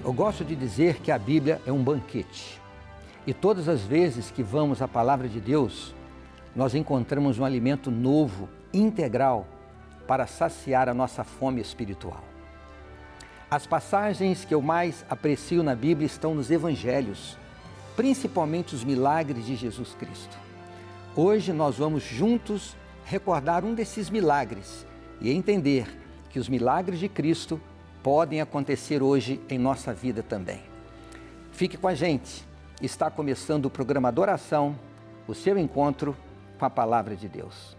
Eu gosto de dizer que a Bíblia é um banquete. E todas as vezes que vamos à Palavra de Deus, nós encontramos um alimento novo, integral, para saciar a nossa fome espiritual. As passagens que eu mais aprecio na Bíblia estão nos Evangelhos, principalmente os milagres de Jesus Cristo. Hoje nós vamos juntos recordar um desses milagres e entender que os milagres de Cristo podem acontecer hoje em nossa vida também. Fique com a gente, está começando o programa Adoração, o seu encontro com a Palavra de Deus.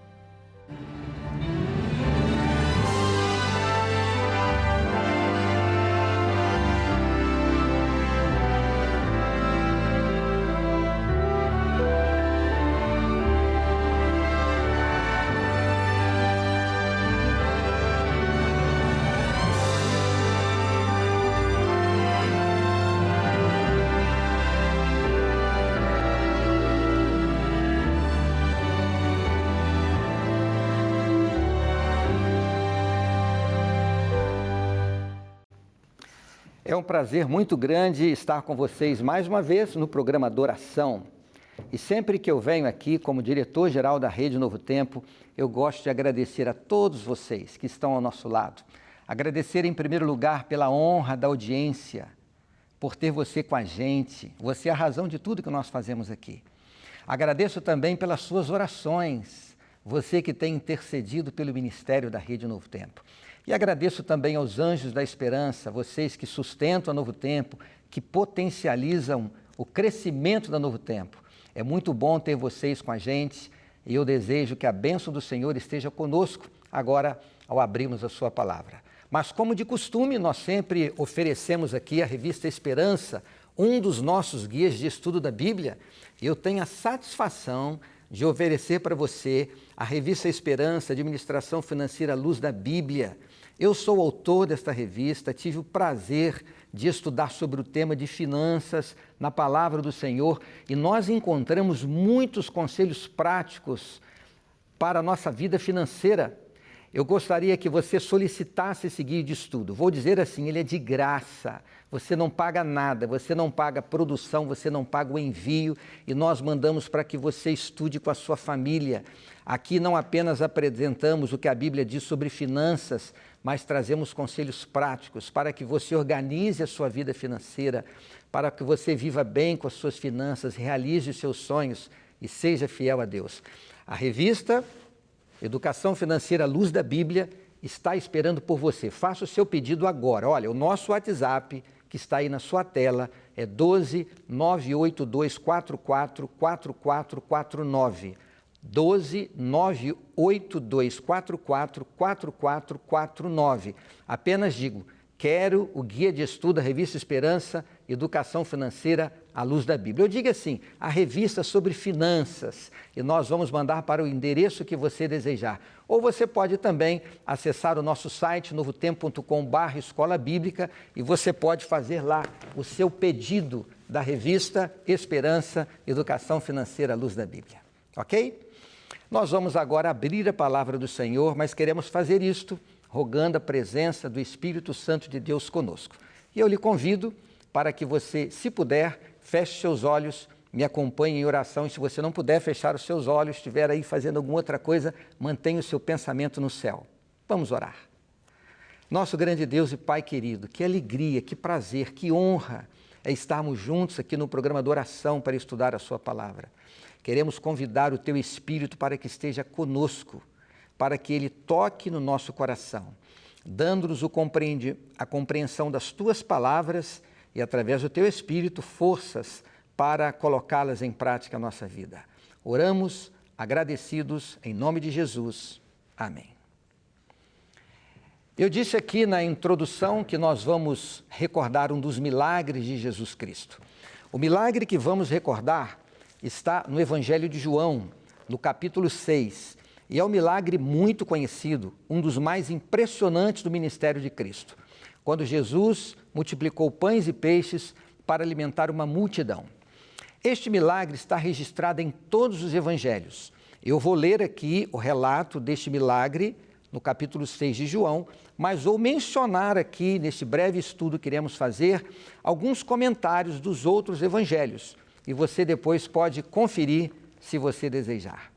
É um prazer muito grande estar com vocês mais uma vez no programa Adoração. E sempre que eu venho aqui como diretor-geral da Rede Novo Tempo, eu gosto de agradecer a todos vocês que estão ao nosso lado. Agradecer em primeiro lugar pela honra da audiência, por ter você com a gente. Você é a razão de tudo que nós fazemos aqui. Agradeço também pelas suas orações, você que tem intercedido pelo ministério da Rede Novo Tempo. E agradeço também aos Anjos da Esperança, vocês que sustentam a Novo Tempo, que potencializam o crescimento da Novo Tempo. É muito bom ter vocês com a gente e eu desejo que a bênção do Senhor esteja conosco agora ao abrirmos a sua palavra. Mas como de costume, nós sempre oferecemos aqui a revista Esperança, um dos nossos guias de estudo da Bíblia. Eu tenho a satisfação de oferecer para você a revista Esperança, Administração Financeira à Luz da Bíblia. Eu sou autor desta revista, tive o prazer de estudar sobre o tema de finanças na Palavra do Senhor e nós encontramos muitos conselhos práticos para a nossa vida financeira. Eu gostaria que você solicitasse esse guia de estudo. Vou dizer assim, ele é de graça. Você não paga nada, você não paga produção, você não paga o envio e nós mandamos para que você estude com a sua família. Aqui não apenas apresentamos o que a Bíblia diz sobre finanças, mas trazemos conselhos práticos para que você organize a sua vida financeira, para que você viva bem com as suas finanças, realize os seus sonhos e seja fiel a Deus. A revista Educação Financeira à Luz da Bíblia está esperando por você. Faça o seu pedido agora. Olha, o nosso WhatsApp, que está aí na sua tela, é 12 982 44 4449. 12 982 44 4449. Apenas digo, quero o guia de estudo da Revista Esperança, Educação Financeira à Luz da Bíblia. Eu digo assim, a revista sobre finanças, e nós vamos mandar para o endereço que você desejar. Ou você pode também acessar o nosso site, novotempo.com/escola bíblica, e você pode fazer lá o seu pedido da revista Esperança, Educação Financeira à Luz da Bíblia. Ok? Nós vamos agora abrir a palavra do Senhor, mas queremos fazer isto rogando a presença do Espírito Santo de Deus conosco. E eu lhe convido para que você, se puder, feche seus olhos, me acompanhe em oração. E se você não puder fechar os seus olhos, estiver aí fazendo alguma outra coisa, mantenha o seu pensamento no céu. Vamos orar. Nosso grande Deus e Pai querido, que alegria, que prazer, que honra é estarmos juntos aqui no programa Adoração para estudar a sua palavra. Queremos convidar o Teu Espírito para que esteja conosco, para que Ele toque no nosso coração, dando-nos a compreensão das Tuas palavras e, através do Teu Espírito, forças para colocá-las em prática na nossa vida. Oramos agradecidos em nome de Jesus. Amém. Eu disse aqui na introdução que nós vamos recordar um dos milagres de Jesus Cristo. O milagre que vamos recordar está no Evangelho de João, no capítulo 6, e é um milagre muito conhecido, um dos mais impressionantes do ministério de Cristo, quando Jesus multiplicou pães e peixes para alimentar uma multidão. Este milagre está registrado em todos os evangelhos. Eu vou ler aqui o relato deste milagre no capítulo 6 de João, mas vou mencionar aqui, nesse breve estudo que iremos fazer, alguns comentários dos outros evangelhos. E você depois pode conferir se você desejar.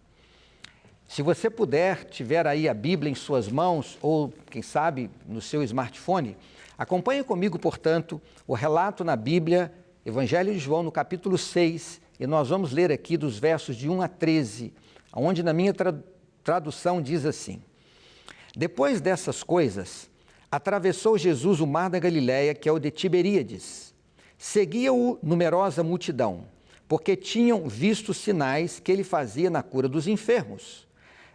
Se você puder, tiver aí a Bíblia em suas mãos, ou quem sabe no seu smartphone, acompanhe comigo, portanto, o relato na Bíblia, Evangelho de João, no capítulo 6, e nós vamos ler aqui dos versos de 1 a 13, onde na minha tradução diz assim: Depois dessas coisas, atravessou Jesus o mar da Galileia, que é o de Tiberíades. Seguia-o numerosa multidão, porque tinham visto os sinais que ele fazia na cura dos enfermos.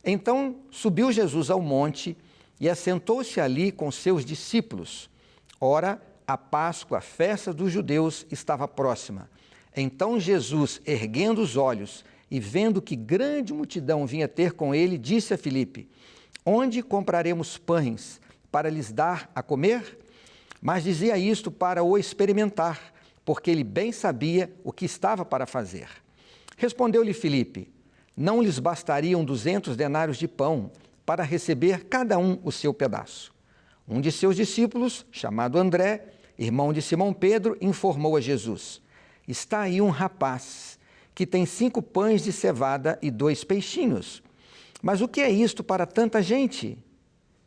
Então subiu Jesus ao monte e assentou-se ali com seus discípulos. Ora, a Páscoa, a festa dos judeus, estava próxima. Então Jesus, erguendo os olhos e vendo que grande multidão vinha ter com ele, disse a Filipe: Onde compraremos pães para lhes dar a comer? Mas dizia isto para o experimentar, porque ele bem sabia o que estava para fazer. Respondeu-lhe Filipe: Não lhes bastariam 200 denários de pão para receber cada um o seu pedaço? Um de seus discípulos, chamado André, irmão de Simão Pedro, informou a Jesus: Está aí um rapaz que tem 5 pães de cevada e 2 peixinhos. Mas o que é isto para tanta gente?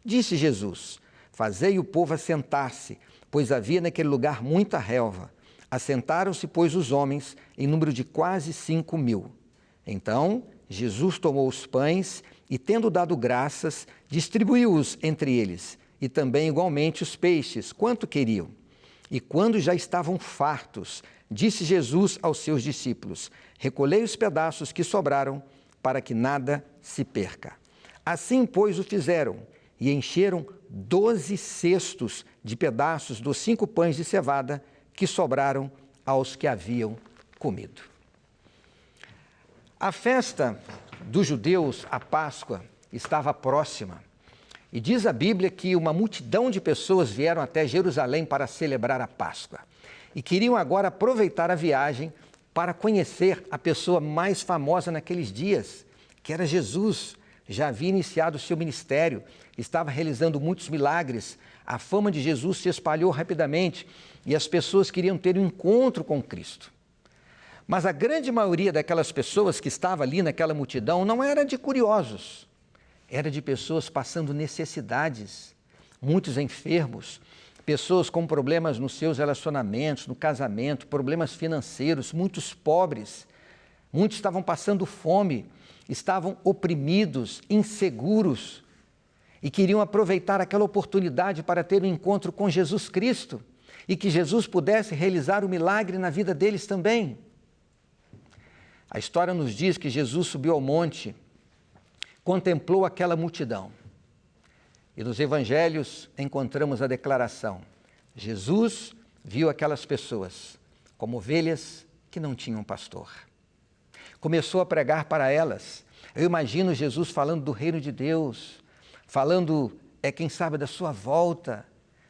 Disse Jesus: Fazei o povo assentar-se, pois havia naquele lugar muita relva. Assentaram-se, pois, os homens, em número de quase 5.000. Então, Jesus tomou os pães e, tendo dado graças, distribuiu-os entre eles, e também igualmente os peixes, quanto queriam. E quando já estavam fartos, disse Jesus aos seus discípulos: Recolhei os pedaços que sobraram, para que nada se perca. Assim, pois, o fizeram, e encheram 12 cestos de pedaços dos 5 pães de cevada que sobraram aos que haviam comido. A festa dos judeus, a Páscoa, estava próxima. E diz a Bíblia que uma multidão de pessoas vieram até Jerusalém para celebrar a Páscoa. E queriam agora aproveitar a viagem para conhecer a pessoa mais famosa naqueles dias, que era Jesus. Já havia iniciado o seu ministério, estava realizando muitos milagres. A fama de Jesus se espalhou rapidamente e as pessoas queriam ter um encontro com Cristo. Mas a grande maioria daquelas pessoas que estava ali naquela multidão não era de curiosos, era de pessoas passando necessidades, muitos enfermos, pessoas com problemas nos seus relacionamentos, no casamento, problemas financeiros, muitos pobres, muitos estavam passando fome, estavam oprimidos, inseguros e queriam aproveitar aquela oportunidade para ter um encontro com Jesus Cristo e que Jesus pudesse realizar o milagre na vida deles também. A história nos diz que Jesus subiu ao monte, contemplou aquela multidão. E nos evangelhos encontramos a declaração: Jesus viu aquelas pessoas como ovelhas que não tinham pastor. Começou a pregar para elas. Eu imagino Jesus falando do reino de Deus, falando, quem sabe, da sua volta,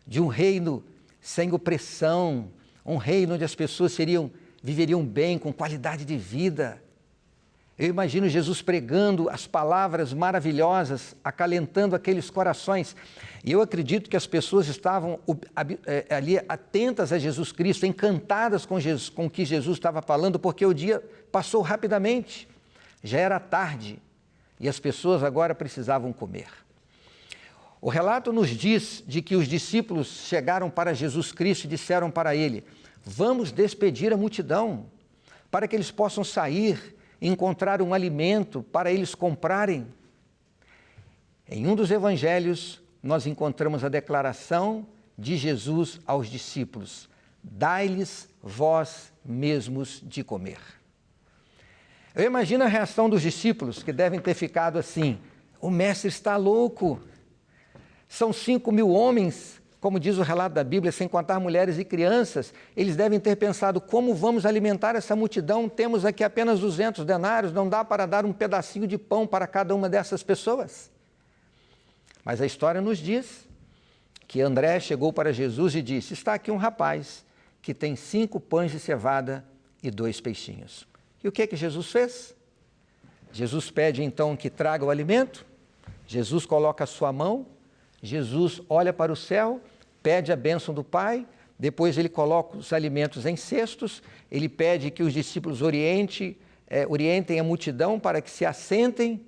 de um reino sem opressão, um reino onde as pessoas viveriam bem, com qualidade de vida. Eu imagino Jesus pregando as palavras maravilhosas, acalentando aqueles corações. E eu acredito que as pessoas estavam ali atentas a Jesus Cristo, encantadas com o que Jesus estava falando, porque o dia passou rapidamente. Já era tarde e as pessoas agora precisavam comer. O relato nos diz de que os discípulos chegaram para Jesus Cristo e disseram para ele: Vamos despedir a multidão, para que eles possam sair e encontrar um alimento para eles comprarem. Em um dos evangelhos, nós encontramos a declaração de Jesus aos discípulos: Dai-lhes vós mesmos de comer. Eu imagino a reação dos discípulos, que devem ter ficado assim: o mestre está louco. São 5.000 homens, como diz o relato da Bíblia, sem contar mulheres e crianças. Eles devem ter pensado: como vamos alimentar essa multidão? Temos aqui apenas 200 denários, não dá para dar um pedacinho de pão para cada uma dessas pessoas. Mas a história nos diz que André chegou para Jesus e disse: Está aqui um rapaz que tem 5 pães de cevada e 2 peixinhos. E o que Jesus fez? Jesus pede então que traga o alimento, Jesus coloca a sua mão, Jesus olha para o céu, pede a bênção do Pai, depois ele coloca os alimentos em cestos, ele pede que os discípulos orientem a multidão para que se assentem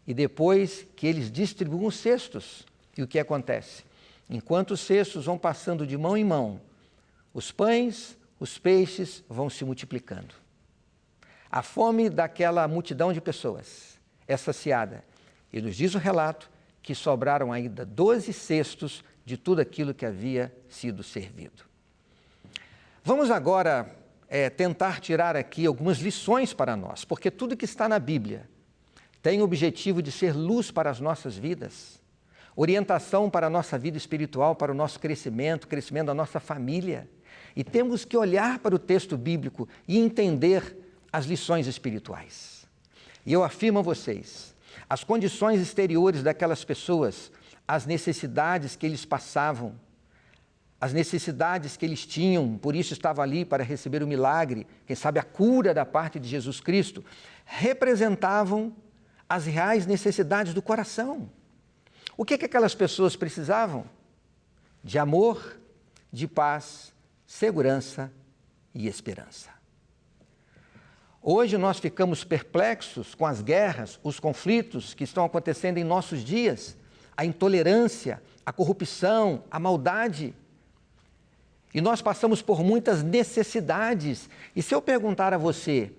e depois que eles distribuam os cestos. E o que acontece? Enquanto os cestos vão passando de mão em mão, os pães, os peixes vão se multiplicando. A fome daquela multidão de pessoas é saciada. E nos diz o relato que sobraram ainda 12 cestos de tudo aquilo que havia sido servido. Vamos agora tentar tirar aqui algumas lições para nós, porque tudo que está na Bíblia tem o objetivo de ser luz para as nossas vidas, orientação para a nossa vida espiritual, para o nosso crescimento da nossa família. E temos que olhar para o texto bíblico e entender as lições espirituais. E eu afirmo a vocês, as condições exteriores daquelas pessoas, as necessidades que eles passavam, as necessidades que eles tinham, por isso estavam ali para receber o milagre, quem sabe a cura da parte de Jesus Cristo, representavam as reais necessidades do coração. O que aquelas pessoas precisavam? De amor, de paz, segurança e esperança. Hoje nós ficamos perplexos com as guerras, os conflitos que estão acontecendo em nossos dias, a intolerância, a corrupção, a maldade. E nós passamos por muitas necessidades. E se eu perguntar a você,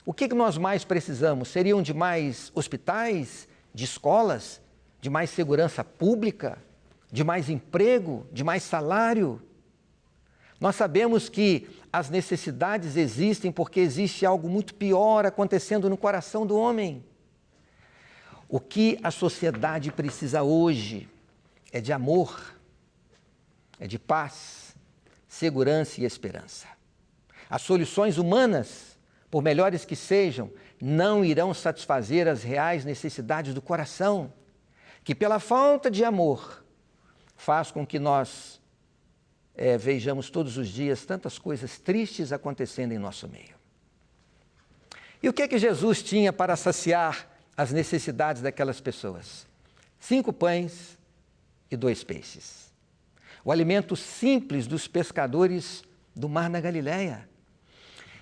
o que nós mais precisamos? Seriam de mais hospitais, de escolas, de mais segurança pública, de mais emprego, de mais salário? Nós sabemos que as necessidades existem porque existe algo muito pior acontecendo no coração do homem. O que a sociedade precisa hoje é de amor, é de paz, segurança e esperança. As soluções humanas, por melhores que sejam, não irão satisfazer as reais necessidades do coração, que pela falta de amor faz com que nós vejamos todos os dias tantas coisas tristes acontecendo em nosso meio. E o que Jesus tinha para saciar as necessidades daquelas pessoas? 5 pães e 2 peixes. O alimento simples dos pescadores do mar na Galileia.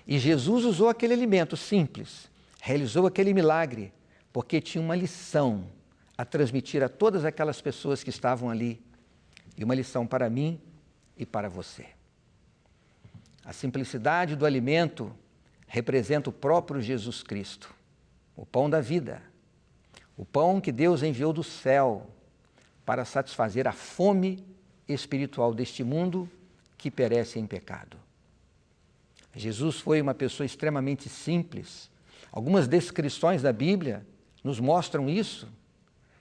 E Jesus usou aquele alimento simples, realizou aquele milagre, porque tinha uma lição a transmitir a todas aquelas pessoas que estavam ali. E uma lição para mim e para você. A simplicidade do alimento representa o próprio Jesus Cristo, o pão da vida, o pão que Deus enviou do céu para satisfazer a fome espiritual deste mundo que perece em pecado. Jesus foi uma pessoa extremamente simples. Algumas descrições da Bíblia nos mostram isso.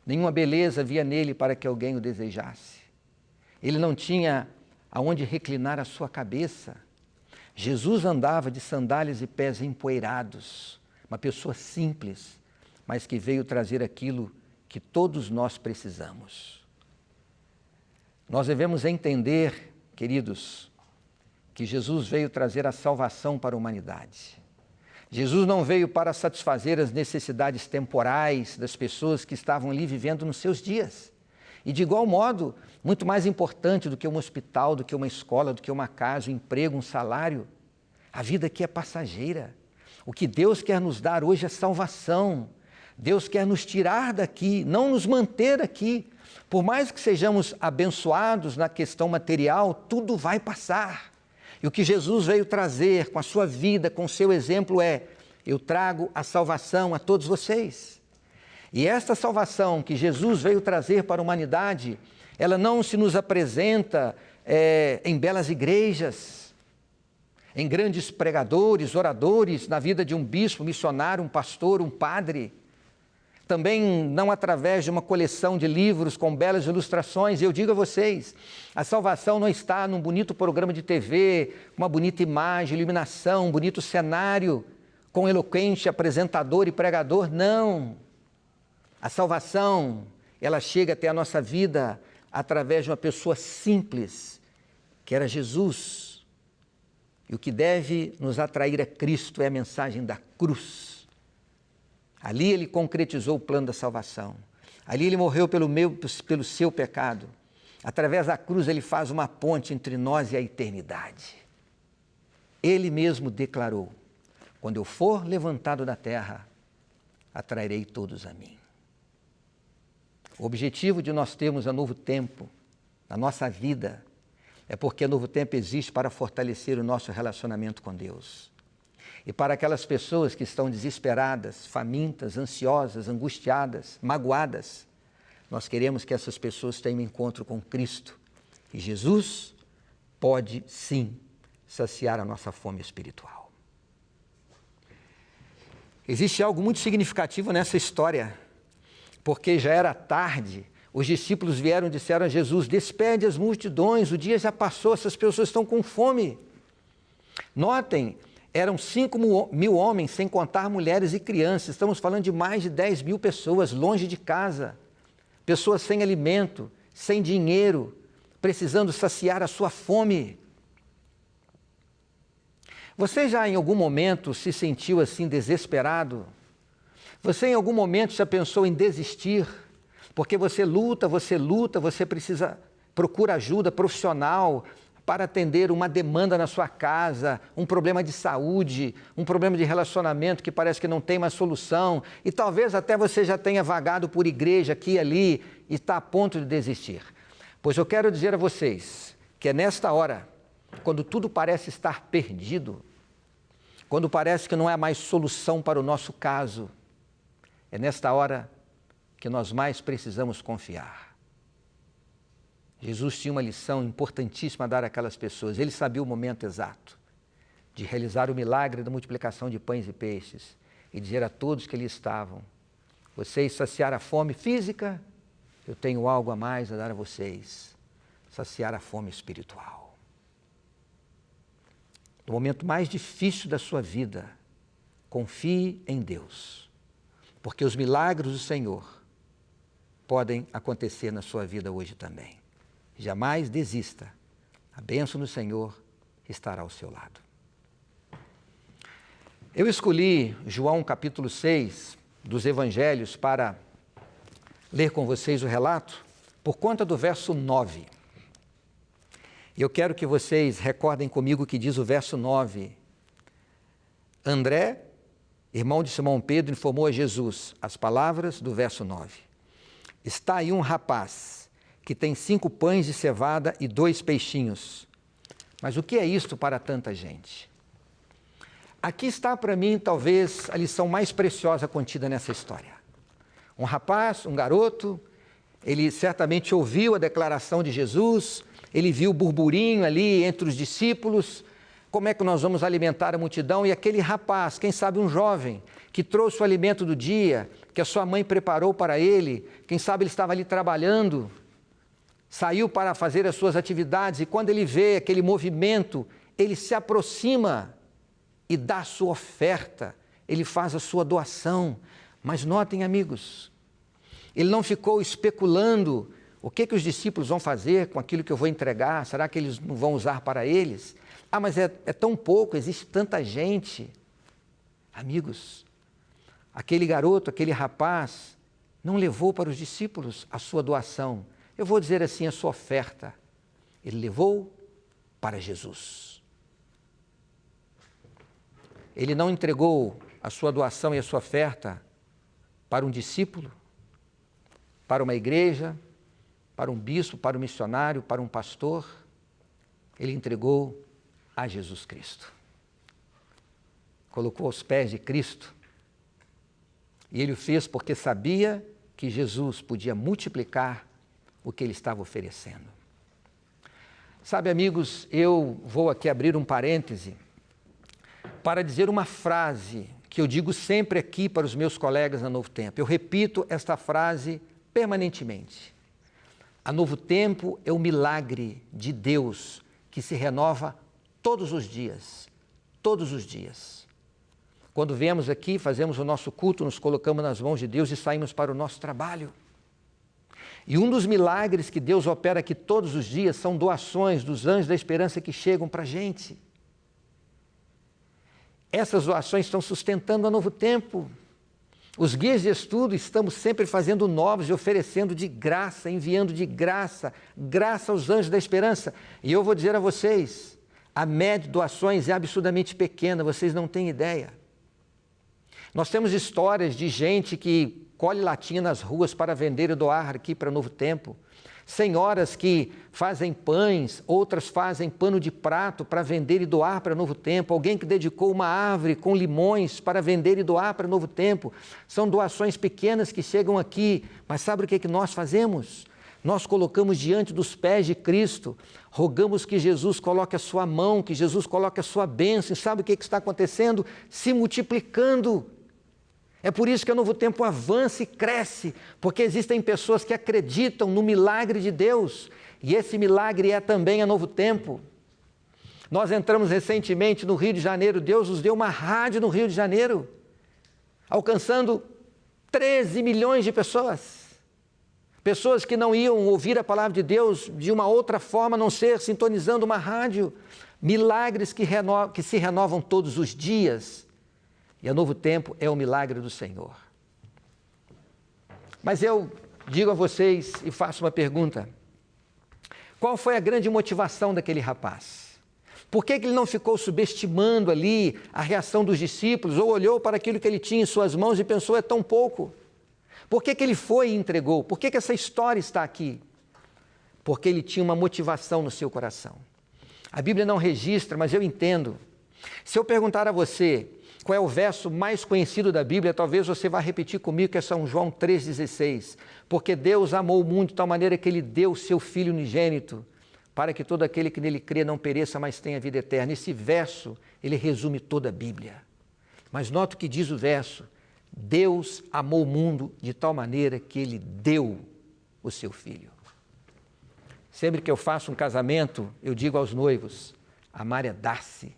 Nenhuma beleza havia nele para que alguém o desejasse. Ele não tinha aonde reclinar a sua cabeça. Jesus andava de sandálias e pés empoeirados, uma pessoa simples, mas que veio trazer aquilo que todos nós precisamos. Nós devemos entender, queridos, que Jesus veio trazer a salvação para a humanidade. Jesus não veio para satisfazer as necessidades temporais das pessoas que estavam ali vivendo nos seus dias. E de igual modo, muito mais importante do que um hospital, do que uma escola, do que uma casa, um emprego, um salário, a vida aqui é passageira. O que Deus quer nos dar hoje é salvação. Deus quer nos tirar daqui, não nos manter aqui. Por mais que sejamos abençoados na questão material, tudo vai passar. E o que Jesus veio trazer com a sua vida, com o seu exemplo é: eu trago a salvação a todos vocês. E esta salvação que Jesus veio trazer para a humanidade, ela não se nos apresenta em belas igrejas, em grandes pregadores, oradores, na vida de um bispo, missionário, um pastor, um padre. Também não através de uma coleção de livros com belas ilustrações. E eu digo a vocês, a salvação não está num bonito programa de TV, uma bonita imagem, iluminação, um bonito cenário, com eloquente apresentador e pregador, não. A salvação, ela chega até a nossa vida através de uma pessoa simples, que era Jesus. E o que deve nos atrair a Cristo é a mensagem da cruz. Ali ele concretizou o plano da salvação. Ali ele morreu pelo seu pecado. Através da cruz ele faz uma ponte entre nós e a eternidade. Ele mesmo declarou: quando eu for levantado da terra, atrairei todos a mim. O objetivo de nós termos a Novo Tempo na nossa vida é porque a Novo Tempo existe para fortalecer o nosso relacionamento com Deus. E para aquelas pessoas que estão desesperadas, famintas, ansiosas, angustiadas, magoadas, nós queremos que essas pessoas tenham um encontro com Cristo. E Jesus pode, sim, saciar a nossa fome espiritual. Existe algo muito significativo nessa história, porque já era tarde, os discípulos vieram e disseram a Jesus: despede as multidões, o dia já passou, essas pessoas estão com fome. Notem, eram 5.000 homens, sem contar mulheres e crianças. Estamos falando de mais de 10.000 pessoas longe de casa, pessoas sem alimento, sem dinheiro, precisando saciar a sua fome. Você já em algum momento se sentiu assim desesperado? Você em algum momento já pensou em desistir? Porque você luta, você procura ajuda profissional para atender uma demanda na sua casa, um problema de saúde, um problema de relacionamento que parece que não tem mais solução, e talvez até você já tenha vagado por igreja aqui e ali e está a ponto de desistir. Pois eu quero dizer a vocês que é nesta hora, quando tudo parece estar perdido, quando parece que não há mais solução para o nosso caso, é nesta hora que nós mais precisamos confiar. Jesus tinha uma lição importantíssima a dar àquelas pessoas. Ele sabia o momento exato de realizar o milagre da multiplicação de pães e peixes e dizer a todos que ali estavam: vocês saciaram a fome física, eu tenho algo a mais a dar a vocês, saciar a fome espiritual. No momento mais difícil da sua vida, confie em Deus, porque os milagres do Senhor podem acontecer na sua vida hoje também. Jamais desista, a bênção do Senhor estará ao seu lado. Eu escolhi João capítulo 6 dos Evangelhos para ler com vocês o relato por conta do verso 9. Eu quero que vocês recordem comigo o que diz o verso 9. André, irmão de Simão Pedro, informou a Jesus as palavras do verso 9. Está aí um rapaz que tem 5 pães de cevada e 2 peixinhos. Mas o que é isto para tanta gente? Aqui está para mim talvez a lição mais preciosa contida nessa história. Um rapaz, um garoto, ele certamente ouviu a declaração de Jesus, ele viu o burburinho ali entre os discípulos, como é que nós vamos alimentar a multidão? E aquele rapaz, quem sabe um jovem, que trouxe o alimento do dia, que a sua mãe preparou para ele, quem sabe ele estava ali trabalhando, saiu para fazer as suas atividades e quando ele vê aquele movimento, ele se aproxima e dá a sua oferta, ele faz a sua doação. Mas notem, amigos, ele não ficou especulando o que os discípulos vão fazer com aquilo que eu vou entregar, será que eles não vão usar para eles? Ah, mas é tão pouco, existe tanta gente. Amigos, aquele garoto, aquele rapaz, não levou para os discípulos a sua doação, eu vou dizer assim, a sua oferta. Ele levou para Jesus. Ele não entregou a sua doação e a sua oferta para um discípulo, para uma igreja, para um bispo, para um missionário, para um pastor. Ele entregou a Jesus Cristo. Colocou aos pés de Cristo. E ele o fez porque sabia que Jesus podia multiplicar o que ele estava oferecendo. Sabe, amigos, eu vou aqui abrir um parêntese para dizer uma frase que eu digo sempre aqui para os meus colegas na Novo Tempo. Eu repito esta frase permanentemente. A Novo Tempo é o milagre de Deus que se renova todos os dias, todos os dias. Quando viemos aqui, fazemos o nosso culto, nos colocamos nas mãos de Deus e saímos para o nosso trabalho. E um dos milagres que Deus opera aqui todos os dias são doações dos anjos da esperança que chegam para a gente. Essas doações estão sustentando a Novo Tempo. Os guias de estudo estamos sempre fazendo novos e oferecendo de graça, enviando de graça, graça aos anjos da esperança. E eu vou dizer a vocês, a média de doações é absurdamente pequena, vocês não têm ideia. Nós temos histórias de gente que colhe latinha nas ruas para vender e doar aqui para Novo Tempo. Senhoras que fazem pães, outras fazem pano de prato para vender e doar para Novo Tempo. Alguém que dedicou uma árvore com limões para vender e doar para Novo Tempo. São doações pequenas que chegam aqui, mas sabe o que nós fazemos? Nós colocamos diante dos pés de Cristo, rogamos que Jesus coloque a sua mão, que Jesus coloque a sua bênção. E sabe o que está acontecendo? Se multiplicando. É por isso que o Novo Tempo avança e cresce, porque existem pessoas que acreditam no milagre de Deus, e esse milagre é também a Novo Tempo. Nós entramos recentemente no Rio de Janeiro, Deus nos deu uma rádio no Rio de Janeiro, alcançando 13 milhões de pessoas. Pessoas que não iam ouvir a palavra de Deus de uma outra forma, a não ser sintonizando uma rádio. Milagres que se renovam todos os dias. E a Novo Tempo é o milagre do Senhor. Mas eu digo a vocês e faço uma pergunta. Qual foi a grande motivação daquele rapaz? Por que ele não ficou subestimando ali a reação dos discípulos ou olhou para aquilo que ele tinha em suas mãos e pensou, é tão pouco? Por que ele foi e entregou? Por que essa história está aqui? Porque ele tinha uma motivação no seu coração. A Bíblia não registra, mas eu entendo. Se eu perguntar a você qual é o verso mais conhecido da Bíblia, talvez você vá repetir comigo, que é São João 3,16. Porque Deus amou o mundo de tal maneira que Ele deu o seu Filho unigênito, para que todo aquele que nele crê não pereça, mas tenha vida eterna. Esse verso, ele resume toda a Bíblia. Mas nota o que diz o verso. Deus amou o mundo de tal maneira que Ele deu o seu Filho. Sempre que eu faço um casamento, eu digo aos noivos, amar é dar-se,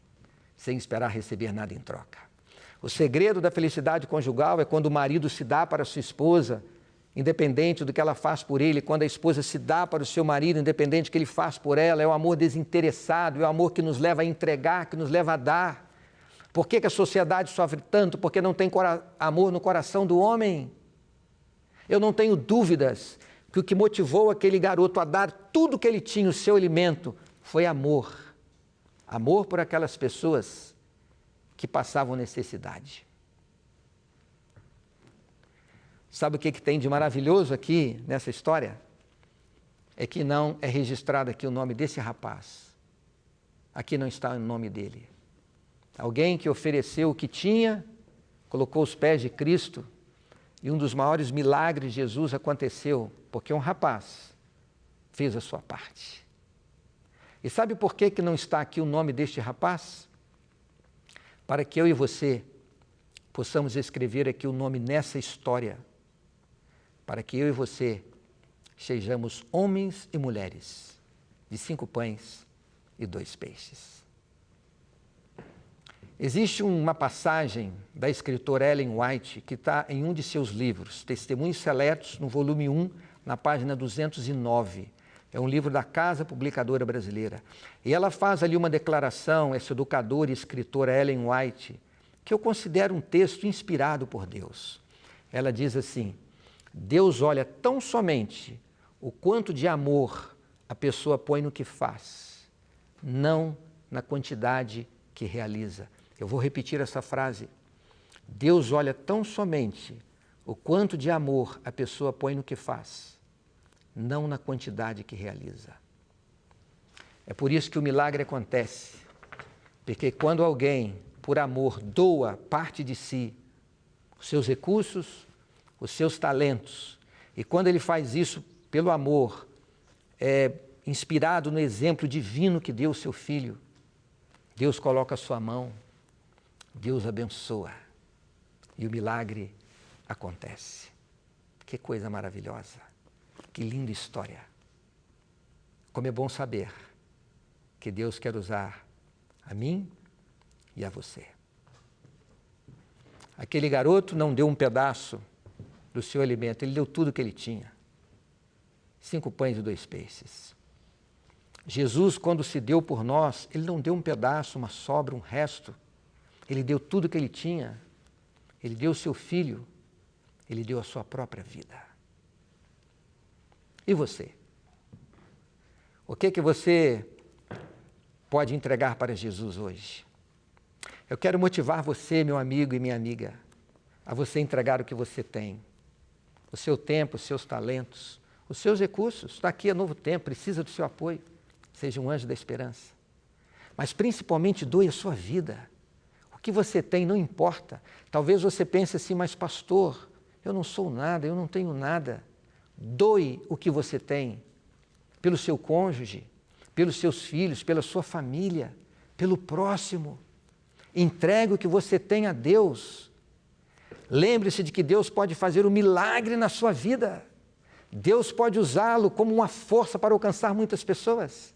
sem esperar receber nada em troca. O segredo da felicidade conjugal é quando o marido se dá para a sua esposa, independente do que ela faz por ele, quando a esposa se dá para o seu marido, independente do que ele faz por ela, é o amor desinteressado, é o amor que nos leva a entregar, que nos leva a dar. Por que a sociedade sofre tanto? Porque não tem amor no coração do homem. Eu não tenho dúvidas que o que motivou aquele garoto a dar tudo que ele tinha, o seu alimento, foi amor. Amor por aquelas pessoas que passavam necessidade. Sabe o que tem de maravilhoso aqui nessa história? É que não é registrado aqui o nome desse rapaz. Aqui não está o nome dele. Alguém que ofereceu o que tinha, colocou os pés de Cristo, e um dos maiores milagres de Jesus aconteceu, porque um rapaz fez a sua parte. E sabe por que não está aqui o nome deste rapaz? Para que eu e você possamos escrever aqui o nome nessa história, para que eu e você sejamos homens e mulheres de 5 pães e 2 peixes. Existe uma passagem da escritora Ellen White que está em um de seus livros, Testemunhos Seletos, no volume 1, na página 209. É um livro da Casa Publicadora Brasileira. E ela faz ali uma declaração, essa educadora e escritora Ellen White, que eu considero um texto inspirado por Deus. Ela diz assim, Deus olha tão somente o quanto de amor a pessoa põe no que faz, não na quantidade que realiza. Eu vou repetir essa frase. Deus olha tão somente o quanto de amor a pessoa põe no que faz, não na quantidade que realiza. É por isso que o milagre acontece, porque quando alguém, por amor, doa parte de si, os seus recursos, os seus talentos, e quando ele faz isso pelo amor, inspirado no exemplo divino que deu o seu Filho, Deus coloca a sua mão, Deus abençoa e o milagre acontece. Que coisa maravilhosa, que linda história. Como é bom saber que Deus quer usar a mim e a você. Aquele garoto não deu um pedaço do seu alimento, ele deu tudo que ele tinha. 5 pães e 2 peixes. Jesus, quando se deu por nós, ele não deu um pedaço, uma sobra, um resto. Ele deu tudo que ele tinha. Ele deu o seu Filho Ele deu a sua própria vida. E você? O que você pode entregar para Jesus hoje? Eu quero motivar você, meu amigo e minha amiga, a você entregar o que você tem. O seu tempo, os seus talentos, os seus recursos. Está aqui a Novo Tempo, precisa do seu apoio. Seja um anjo da esperança. Mas principalmente doe a sua vida. O que você tem não importa. Talvez você pense assim, mas pastor, eu não sou nada, eu não tenho nada. Doe o que você tem pelo seu cônjuge, pelos seus filhos, pela sua família, pelo próximo. Entregue o que você tem a Deus. Lembre-se de que Deus pode fazer um milagre na sua vida. Deus pode usá-lo como uma força para alcançar muitas pessoas.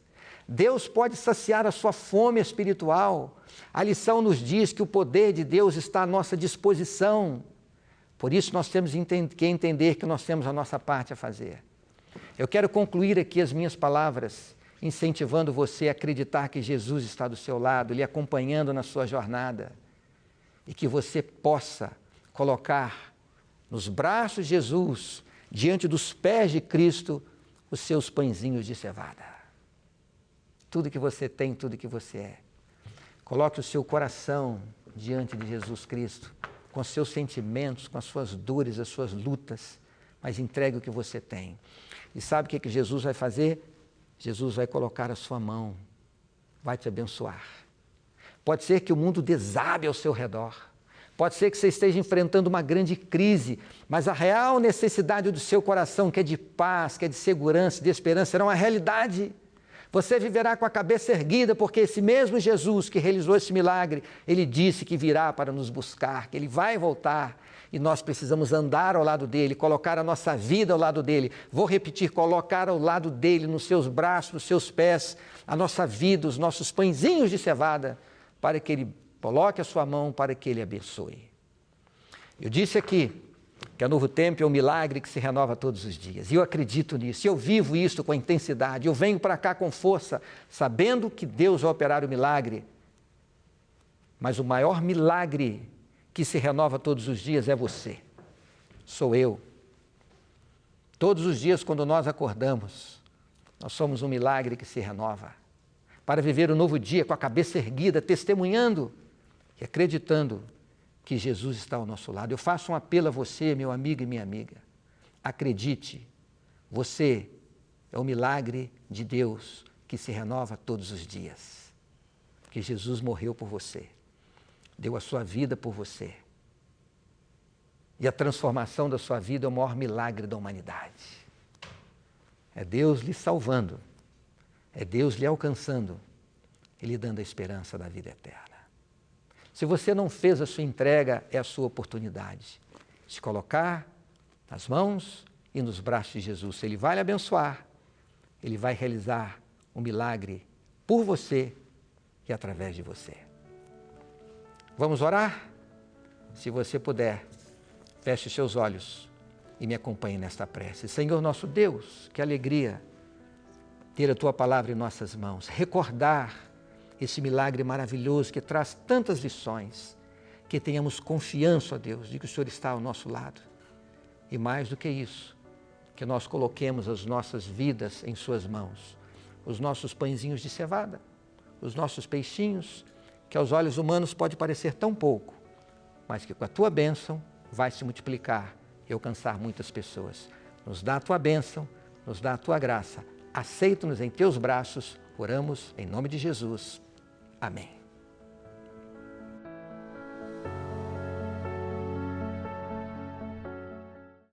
Deus pode saciar a sua fome espiritual. A lição nos diz que o poder de Deus está à nossa disposição. Por isso nós temos que entender que nós temos a nossa parte a fazer. Eu quero concluir aqui as minhas palavras, incentivando você a acreditar que Jesus está do seu lado, lhe acompanhando na sua jornada, e que você possa colocar nos braços de Jesus, diante dos pés de Cristo, os seus pãezinhos de cevada. Tudo que você tem, tudo que você é. Coloque o seu coração diante de Jesus Cristo, com os seus sentimentos, com as suas dores, as suas lutas, mas entregue o que você tem. E sabe o que Jesus vai fazer? Jesus vai colocar a sua mão, vai te abençoar. Pode ser que o mundo desabe ao seu redor. Pode ser que você esteja enfrentando uma grande crise, mas a real necessidade do seu coração, que é de paz, que é de segurança, de esperança, será uma realidade. Você viverá com a cabeça erguida, porque esse mesmo Jesus que realizou esse milagre, Ele disse que virá para nos buscar, que Ele vai voltar, e nós precisamos andar ao lado dEle, colocar a nossa vida ao lado dEle. Vou repetir, colocar ao lado dEle, nos seus braços, nos seus pés, a nossa vida, os nossos pãezinhos de cevada, para que Ele coloque a sua mão, para que Ele abençoe. Eu disse aqui que a Novo Tempo é um milagre que se renova todos os dias. E eu acredito nisso, eu vivo isso com intensidade, eu venho para cá com força, sabendo que Deus vai operar o milagre. Mas o maior milagre que se renova todos os dias é você, sou eu. Todos os dias, quando nós acordamos, nós somos um milagre que se renova. Para viver um novo dia com a cabeça erguida, testemunhando e acreditando que Jesus está ao nosso lado. Eu faço um apelo a você, meu amigo e minha amiga. Acredite, você é o milagre de Deus que se renova todos os dias. Porque Jesus morreu por você, deu a sua vida por você. E a transformação da sua vida é o maior milagre da humanidade. É Deus lhe salvando, é Deus lhe alcançando e lhe dando a esperança da vida eterna. Se você não fez a sua entrega, é a sua oportunidade de se colocar nas mãos e nos braços de Jesus. Ele vai lhe abençoar, Ele vai realizar um milagre por você e através de você. Vamos orar? Se você puder, feche os seus olhos e me acompanhe nesta prece. Senhor nosso Deus, que alegria ter a Tua palavra em nossas mãos, recordar esse milagre maravilhoso que traz tantas lições, que tenhamos confiança, ó Deus, de que o Senhor está ao nosso lado. E mais do que isso, que nós coloquemos as nossas vidas em Suas mãos, os nossos pãezinhos de cevada, os nossos peixinhos, que aos olhos humanos pode parecer tão pouco, mas que com a Tua bênção vai se multiplicar e alcançar muitas pessoas. Nos dá a Tua bênção, nos dá a Tua graça, aceita-nos em Teus braços, oramos em nome de Jesus. Amém.